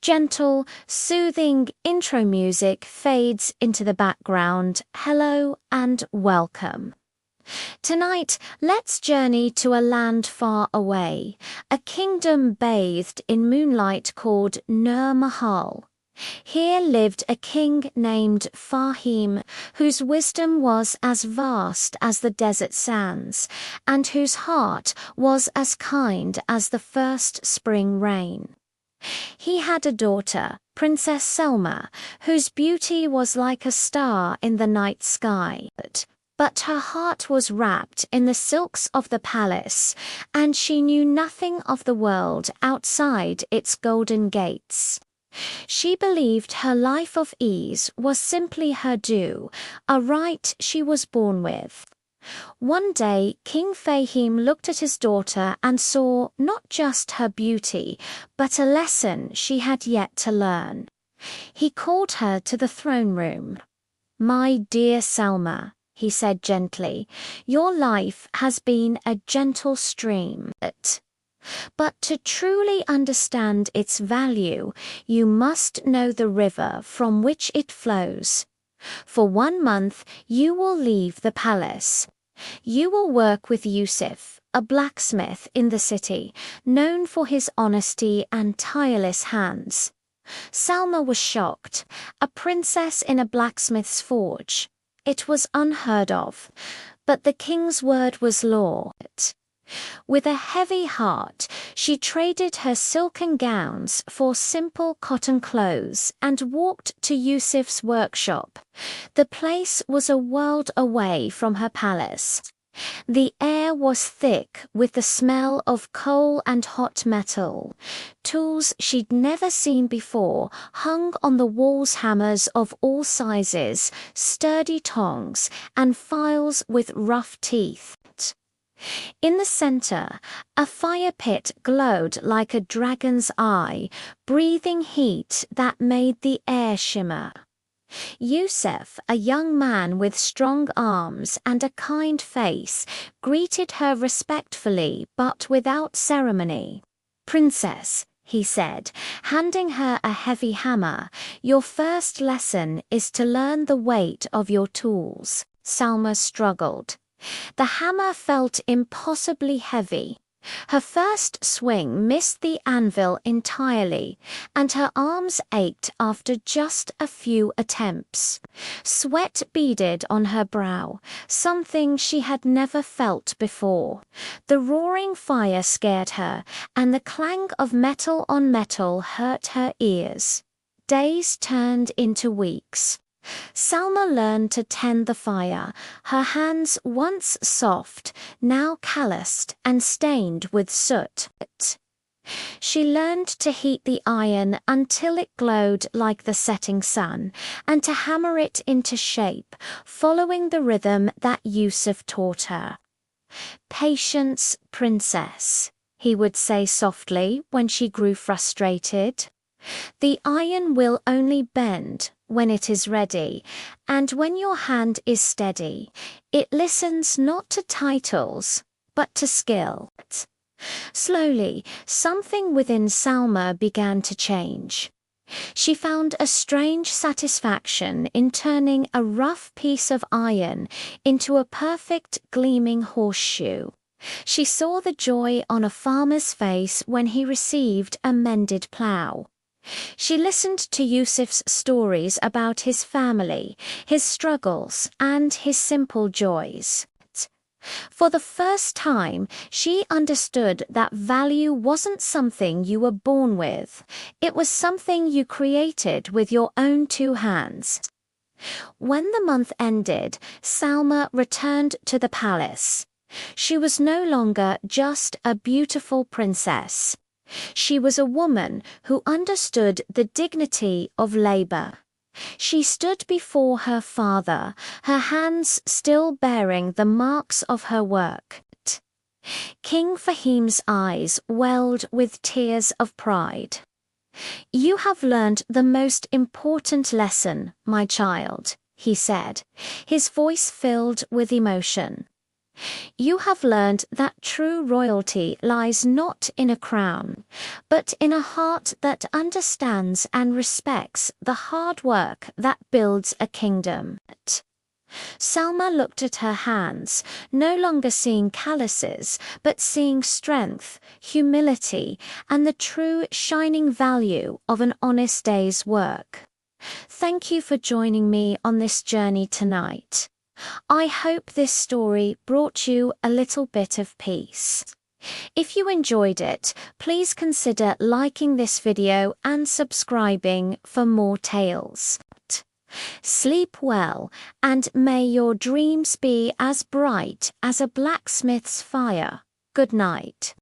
Gentle, soothing intro music fades into the background. Hello and welcome. Tonight, let's journey to a land far away, a kingdom bathed in moonlight called Noor Mahal. Here lived a king named Faheem, whose wisdom was as vast as the desert sands, and whose heart was as kind as the first spring rain. He had a daughter, Princess Salma, whose beauty was like a star in the night sky. But her heart was wrapped in the silks of the palace, and she knew nothing of the world outside its golden gates. She believed her life of ease was simply her due, a right she was born with. One day, King Faheem looked at his daughter and saw not just her beauty, but a lesson she had yet to learn. He called her to the throne room. "My dear Salma," he said gently, "your life has been a gentle stream. But to truly understand its value, you must know the river from which it flows. For 1 month, you will leave the palace. You will work with Yusuf, a blacksmith in the city, known for his honesty and tireless hands." Salma was shocked. A princess in a blacksmith's forge. It was unheard of, but the king's word was law. With a heavy heart, she traded her silken gowns for simple cotton clothes and walked to Yusuf's workshop. The place was a world away from her palace. The air was thick with the smell of coal and hot metal. Tools she'd never seen before hung on the walls, hammers of all sizes, sturdy tongs, and files with rough teeth. In the center, a fire pit glowed like a dragon's eye, breathing heat that made the air shimmer. Yusuf, a young man with strong arms and a kind face, greeted her respectfully but without ceremony. "Princess," he said, handing her a heavy hammer, "your first lesson is to learn the weight of your tools." Salma struggled. The hammer felt impossibly heavy. Her first swing missed the anvil entirely, and her arms ached after just a few attempts. Sweat beaded on her brow, something she had never felt before. The roaring fire scared her, and the clang of metal on metal hurt her ears. Days turned into weeks. Salma learned to tend the fire, her hands once soft, now calloused and stained with soot. She learned to heat the iron until it glowed like the setting sun, and to hammer it into shape, following the rhythm that Yusuf taught her. "Patience, princess," he would say softly when she grew frustrated. "The iron will only bend when it is ready, and when your hand is steady, it listens not to titles, but to skill." Slowly, something within Salma began to change. She found a strange satisfaction in turning a rough piece of iron into a perfect gleaming horseshoe. She saw the joy on a farmer's face when he received a mended plough. She listened to Yusuf's stories about his family, his struggles, and his simple joys. For the first time, she understood that value wasn't something you were born with. It was something you created with your own 2 hands. When the month ended, Salma returned to the palace. She was no longer just a beautiful princess. She was a woman who understood the dignity of labor. She stood before her father, her hands still bearing the marks of her work. King Faheem's eyes welled with tears of pride. "You have learned the most important lesson, my child," he said, his voice filled with emotion. You have learned that true royalty lies not in a crown, but in a heart that understands and respects the hard work that builds a kingdom. Salma looked at her hands, no longer seeing calluses, but seeing strength, humility, and the true shining value of an honest day's work. Thank you for joining me on this journey tonight. I hope this story brought you a little bit of peace. If you enjoyed it, please consider liking this video and subscribing for more tales. Sleep well, and may your dreams be as bright as a blacksmith's fire. Good night.